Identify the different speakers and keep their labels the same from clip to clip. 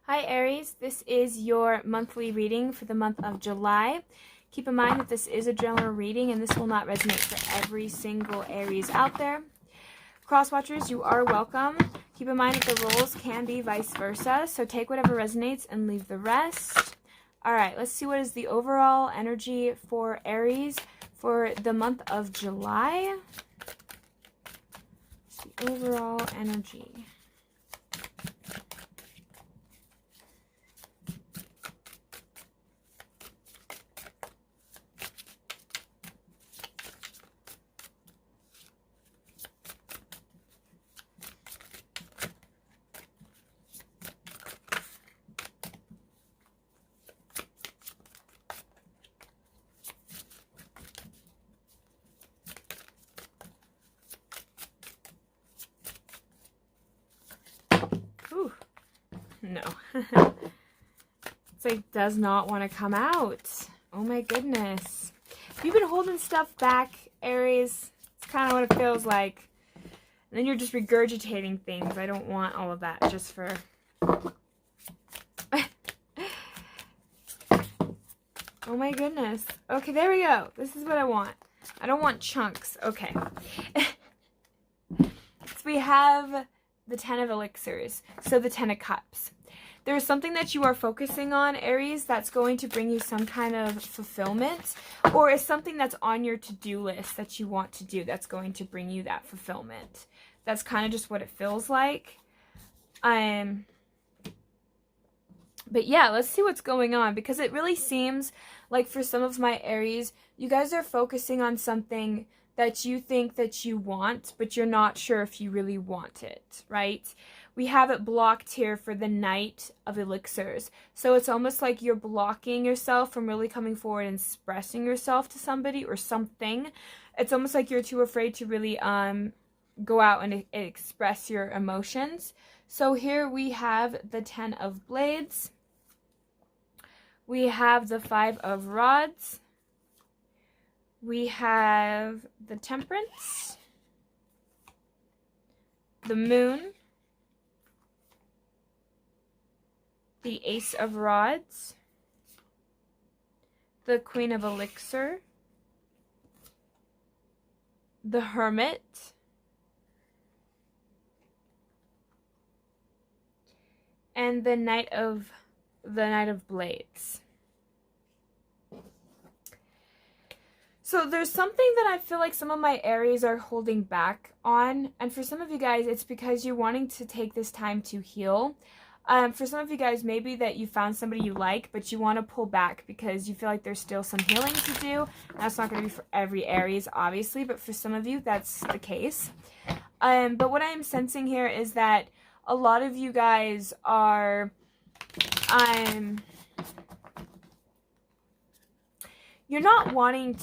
Speaker 1: Hi Aries, this is your monthly reading for the month of July. Keep in mind that this is a general reading and this will not resonate for every single Aries out there. Cross-watchers, you are welcome. Keep in mind that the roles can be vice versa, so take whatever resonates and leave the rest. Alright, let's see what is the overall energy for Aries for the month of July. The overall energy. Ooh, no. It's like does not want to come out. Oh my goodness. If you've been holding stuff back, Aries, it's kind of what it feels like. And then you're just regurgitating things. I don't want all of that just for... Oh my goodness. Okay, there we go. This is what I want. I don't want chunks. Okay. So we have the 10 of elixirs. So the 10 of cups. There's something that you are focusing on, Aries, that's going to bring you some kind of fulfillment, or is something that's on your to-do list that you want to do that's going to bring you that fulfillment. That's kind of just what it feels like. But yeah, let's see what's going on, because it really seems like for some of my Aries, you guys are focusing on something that you think that you want, but you're not sure if you really want it, right? We have it blocked here for the Knight of Elixirs. So it's almost like you're blocking yourself from really coming forward and expressing yourself to somebody or something. It's almost like you're too afraid to really go out and express your emotions. So here we have the 10 of Blades. We have the 5 of Rods. We have the Temperance, the Moon, the Ace of Rods, the Queen of Elixir, the Hermit, and the Knight of Blades. So there's something that I feel like some of my Aries are holding back on, and for some of you guys, it's because you're wanting to take this time to heal. For some of you guys, maybe that you found somebody you like, but you want to pull back because you feel like there's still some healing to do. That's not going to be for every Aries, obviously, but for some of you, that's the case. But what I'm sensing here is that a lot of you guys are... You're not wanting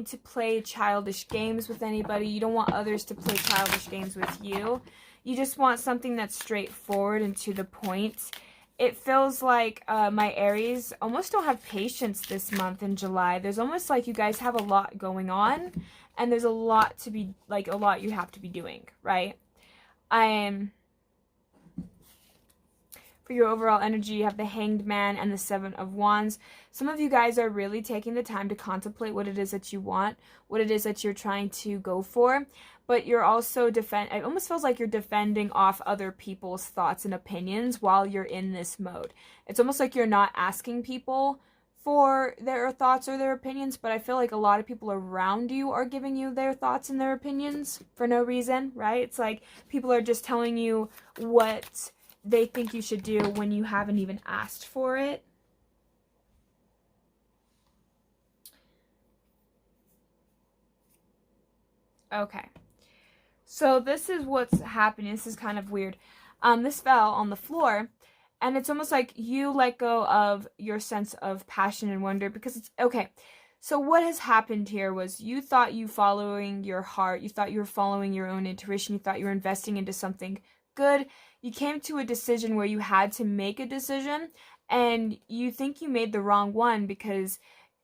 Speaker 1: to play childish games with anybody. You don't want others to play childish games with you. You just want something that's straightforward and to the point. It feels like my Aries almost don't have patience this month in July. There's almost like you guys have a lot going on, and there's a lot to be, like, a lot you have to be doing, right? For your overall energy, you have the Hanged Man and the 7 of Wands. Some of you guys are really taking the time to contemplate what it is that you want, what it is that you're trying to go for, but you're also it almost feels like you're defending off other people's thoughts and opinions while you're in this mode. It's almost like you're not asking people for their thoughts or their opinions, but I feel like a lot of people around you are giving you their thoughts and their opinions for no reason, right? It's like people are just telling you what they think you should do when you haven't even asked for it. Okay. So this is what's happening. This is kind of weird. This fell on the floor, and it's almost like you let go of your sense of passion and wonder, because it's okay. So what has happened here was you thought you following your heart, you thought you were following your own intuition, you thought you were investing into something good. You came to a decision where you had to make a decision, and you think you made the wrong one because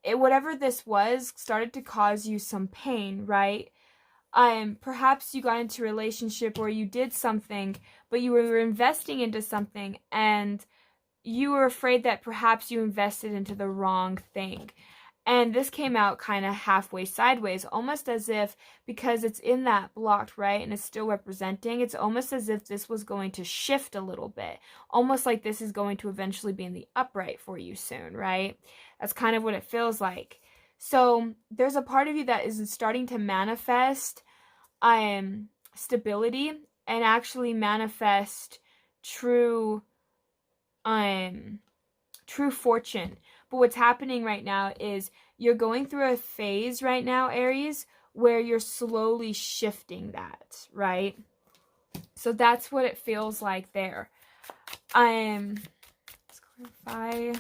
Speaker 1: whatever this was started to cause you some pain, right? perhaps you got into a relationship or you did something, but you were investing into something and you were afraid that perhaps you invested into the wrong thing. And this came out kind of halfway sideways, almost as if, because it's in that blocked, right, and it's still representing, it's almost as if this was going to shift a little bit. Almost like this is going to eventually be in the upright for you soon, right? That's kind of what it feels like. So there's a part of you that is starting to manifest stability and actually manifest true true fortune. But what's happening right now is you're going through a phase right now, Aries, where you're slowly shifting that, right? So that's what it feels like there. Let's clarify.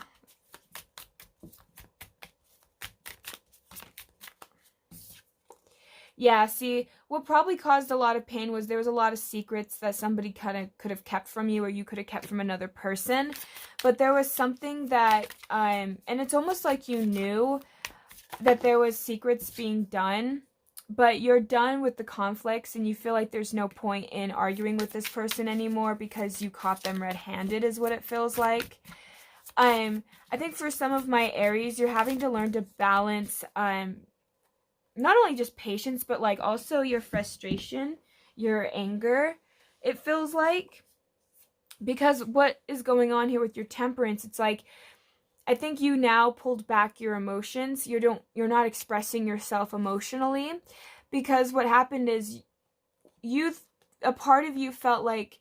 Speaker 1: Yeah, see, what probably caused a lot of pain was there was a lot of secrets that somebody kind of could have kept from you, or you could have kept from another person. But there was something that, and it's almost like you knew that there was secrets being done, but you're done with the conflicts and you feel like there's no point in arguing with this person anymore because you caught them red-handed, is what it feels like. I think for some of my Aries, you're having to learn to balance, not only just patience, but like also your frustration, your anger, it feels like. Because what is going on here with your temperance, it's like, I think you now pulled back your emotions. You're not expressing yourself emotionally, because what happened is a part of you felt like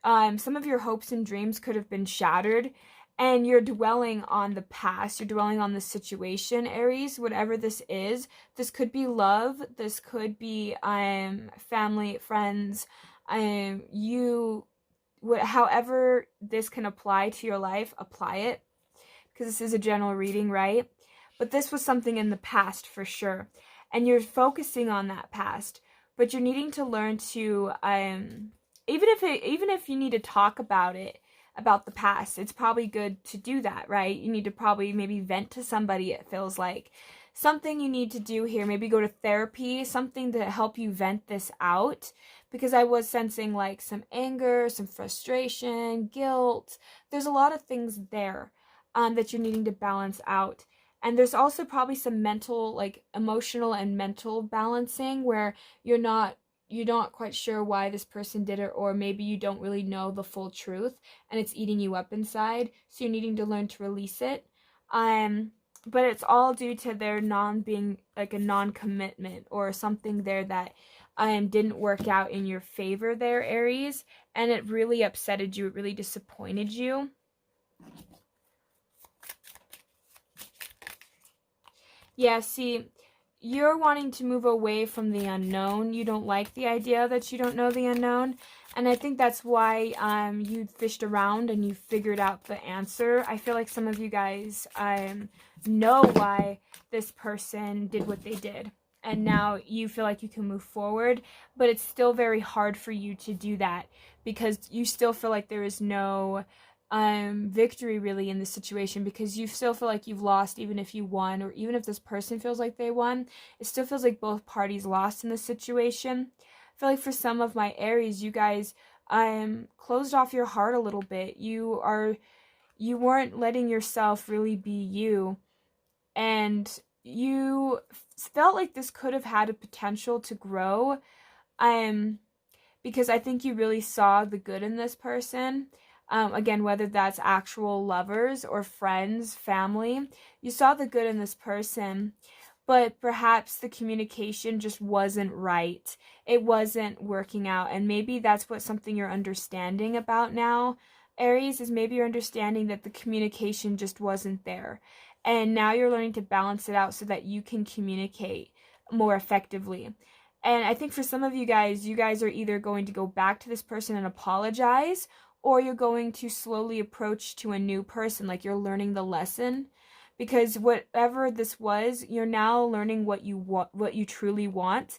Speaker 1: some of your hopes and dreams could have been shattered, and you're dwelling on the past. You're dwelling on the situation, Aries, whatever this is. This could be love. This could be family, friends. However this can apply to your life, apply it, because this is a general reading, right? But this was something in the past for sure, and you're focusing on that past, but you're needing to learn to even if you need to talk about it, about the past, it's probably good to do that, right? You need to probably maybe vent to somebody. It feels like something you need to do here, maybe go to therapy, something to help you vent this out, because I was sensing like some anger, some frustration, guilt. There's a lot of things there that you're needing to balance out. And there's also probably some mental, like emotional and mental balancing, where you're not quite sure why this person did it, or maybe you don't really know the full truth and it's eating you up inside, so you're needing to learn to release it. But it's all due to their being like a non-commitment, or something there that didn't work out in your favor there, Aries, and it really upsetted you, it really disappointed you. Yeah, see, you're wanting to move away from the unknown. You don't like the idea that you don't know the unknown. And I think that's why you fished around and you figured out the answer. I feel like some of you guys know why this person did what they did. And now you feel like you can move forward. But it's still very hard for you to do that, because you still feel like there is no victory really in this situation, because you still feel like you've lost, even if you won, or even if this person feels like they won, it still feels like both parties lost in this situation. I feel like for some of my Aries, you guys closed off your heart a little bit. You weren't letting yourself really be you, and you felt like this could have had a potential to grow, because I think you really saw the good in this person. Again, whether that's actual lovers or friends, family, you saw the good in this person, but perhaps the communication just wasn't right. It wasn't working out, and maybe that's something you're understanding about now, Aries, is maybe you're understanding that the communication just wasn't there, and now you're learning to balance it out so that you can communicate more effectively. And I think for some of you guys are either going to go back to this person and apologize, or you're going to slowly approach to a new person, like you're learning the lesson. Because whatever this was, you're now learning what you want, what you truly want,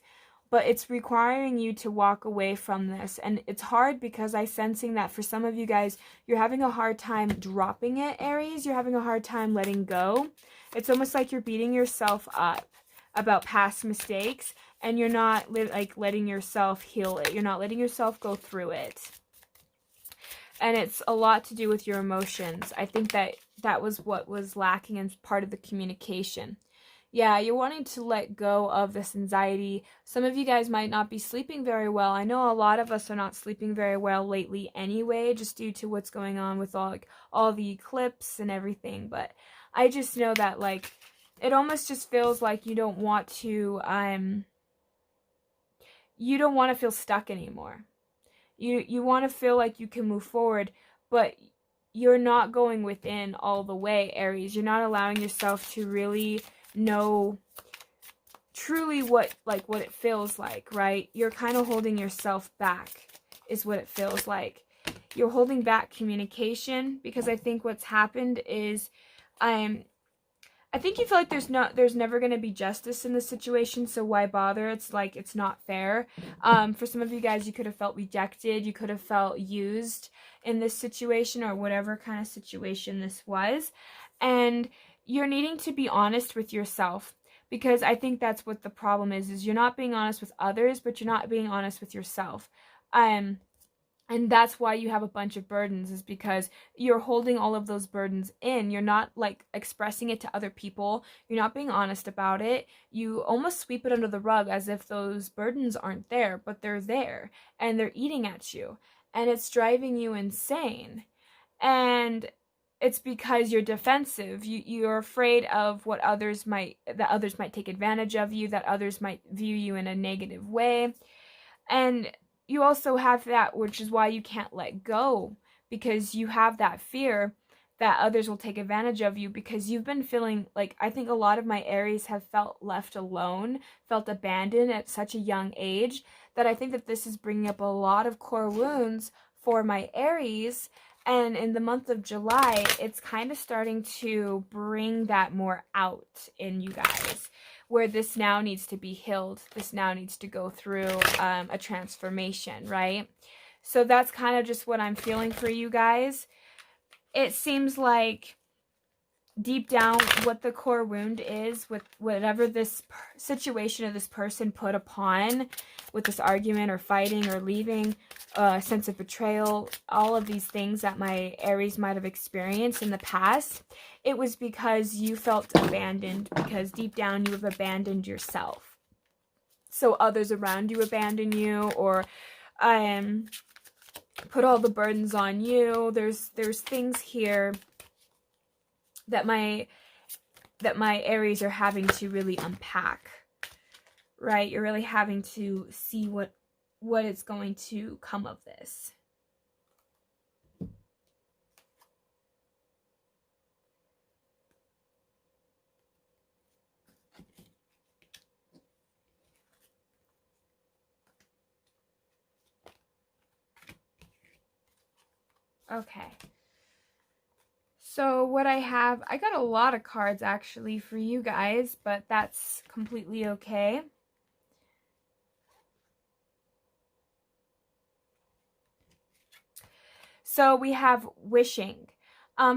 Speaker 1: but it's requiring you to walk away from this. And it's hard, because I'm sensing that for some of you guys, you're having a hard time dropping it, Aries. You're having a hard time letting go. It's almost like you're beating yourself up about past mistakes, and you're not like letting yourself heal it. You're not letting yourself go through it. And it's a lot to do with your emotions. I think that was what was lacking in part of the communication. Yeah, you're wanting to let go of this anxiety. Some of you guys might not be sleeping very well. I know a lot of us are not sleeping very well lately anyway, just due to what's going on with all the eclipse and everything. But I just know that, like, it almost just feels like you don't want to feel stuck anymore. You want to feel like you can move forward, but you're not going within all the way, Aries. You're not allowing yourself to really know truly what it feels like, right? You're kind of holding yourself back is what it feels like. You're holding back communication, because I think what's happened is I think you feel like there's never going to be justice in this situation, so why bother? It's like it's not fair. For some of you guys, you could have felt rejected, you could have felt used in this situation, or whatever kind of situation this was. And you're needing to be honest with yourself, because I think that's what the problem is you're not being honest with others, but you're not being honest with yourself. And that's why you have a bunch of burdens, is because you're holding all of those burdens in. You're not like expressing it to other people. You're not being honest about it. You almost sweep it under the rug as if those burdens aren't there, but they're there and they're eating at you, and it's driving you insane. And it's because you're defensive. You're afraid of that others might take advantage of you, that others might view you in a negative way. And you also have that, which is why you can't let go, because you have that fear that others will take advantage of you, because you've been feeling like, I think a lot of my Aries have felt left alone, felt abandoned at such a young age, that I think that this is bringing up a lot of core wounds for my Aries. And in the month of July, it's kind of starting to bring that more out in you guys, where this now needs to be healed. This now needs to go through a transformation, right? So that's kind of just what I'm feeling for you guys. It seems like deep down what the core wound is with whatever this situation of this person put upon, with this argument or fighting or leaving, sense of betrayal, all of these things that my Aries might have experienced in the past, it was because you felt abandoned, because deep down you have abandoned yourself. So others around you abandon you, or put all the burdens on you. There's things here that my Aries are having to really unpack, right? You're really having to see what is going to come of this. Okay. So what I got a lot of cards actually for you guys, but that's completely okay. So we have wishing.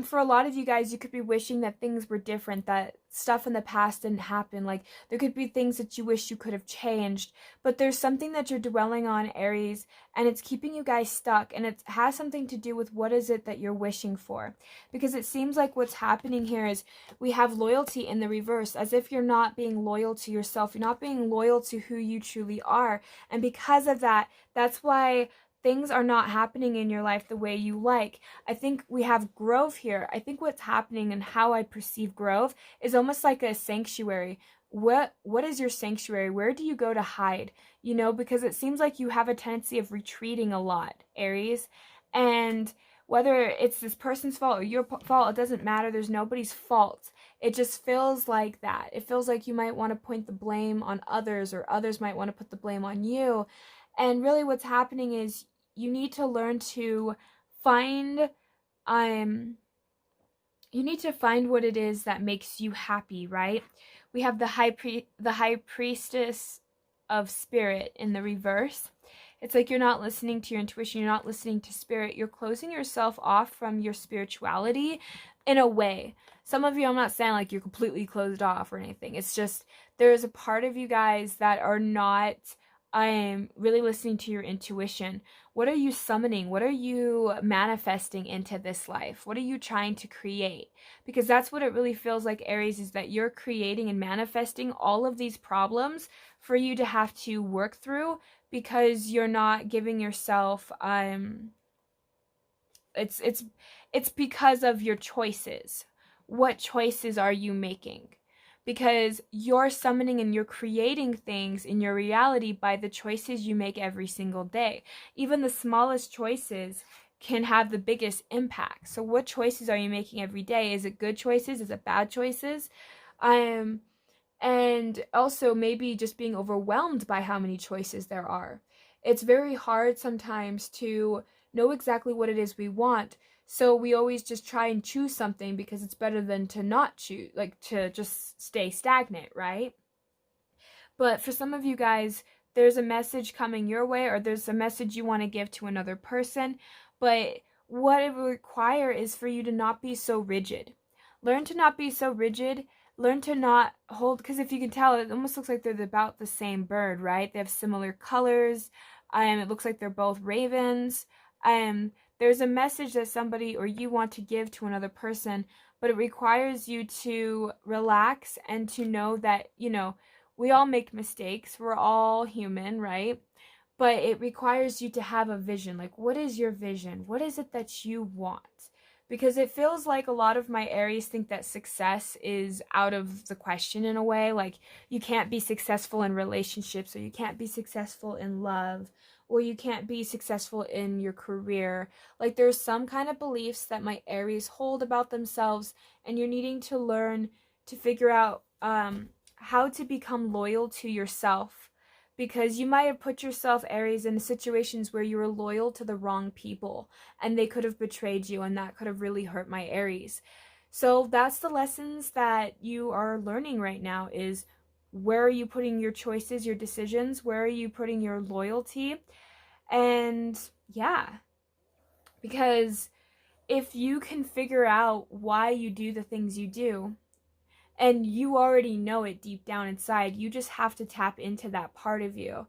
Speaker 1: For a lot of you guys, you could be wishing that things were different, that stuff in the past didn't happen. Like, there could be things that you wish you could have changed, but there's something that you're dwelling on, Aries, and it's keeping you guys stuck, and it has something to do with what is it that you're wishing for. Because it seems like what's happening here is we have loyalty in the reverse, as if you're not being loyal to yourself. You're not being loyal to who you truly are, and because of that, that's why things are not happening in your life the way you like. I think we have growth here. I think what's happening and how I perceive growth is almost like a sanctuary. What is your sanctuary? Where do you go to hide? You know, because it seems like you have a tendency of retreating a lot, Aries. And whether it's this person's fault or your fault, it doesn't matter. There's nobody's fault. It just feels like that. It feels like you might want to point the blame on others, or others might want to put the blame on you. And really what's happening is you need to learn to find what it is that makes you happy, right? We have the high priestess of spirit in the reverse. It's like you're not listening to your intuition, you're not listening to spirit, you're closing yourself off from your spirituality in a way. Some of you, I'm not saying like you're completely closed off or anything. It's just there's a part of you guys that are not really listening to your intuition. What are you summoning? What are you manifesting into this life? What are you trying to create? Because that's what it really feels like, Aries, is that you're creating and manifesting all of these problems for you to have to work through because you're not giving yourself it's it's because of your choices. What choices are you making? Because you're summoning and you're creating things in your reality by the choices you make every single day. Even the smallest choices can have the biggest impact. So what choices are you making every day? Is it good choices? Is it bad choices? Um and also maybe just being overwhelmed by how many choices there are. It's very hard sometimes to know exactly what it is we want. So we always just try and choose something because it's better than to not choose, like to just stay stagnant, right? But for some of you guys, there's a message coming your way, or there's a message you want to give to another person. But what it will require is for you to not be so rigid. Learn to not be so rigid. Learn to not hold, because if you can tell, it almost looks like they're about the same bird, right? They have similar colors. It looks like they're both ravens. There's a message that somebody or you want to give to another person, but it requires you to relax and to know that, we all make mistakes. We're all human, right? But it requires you to have a vision. Like, what is your vision? What is it that you want? Because it feels like a lot of my Aries think that success is out of the question in a way. Like, you can't be successful in relationships, or you can't be successful in love, or you can't be successful in your career. Like, there's some kind of beliefs that my Aries hold about themselves, and you're needing to learn to figure out how to become loyal to yourself, because you might have put yourself, Aries, in situations where you were loyal to the wrong people and they could have betrayed you, and that could have really hurt my Aries. So that's the lessons that you are learning right now, is where are you putting your choices, your decisions, where are you putting your loyalty? And yeah, because if you can figure out why you do the things you do, and you already know it deep down inside, you just have to tap into that part of you,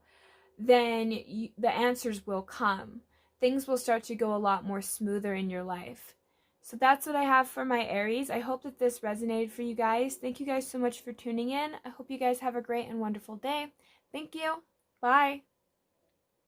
Speaker 1: then the answers will come. Things will start to go a lot more smoother in your life. So that's what I have for my Aries. I hope that this resonated for you guys. Thank you guys so much for tuning in. I hope you guys have a great and wonderful day. Thank you. Bye.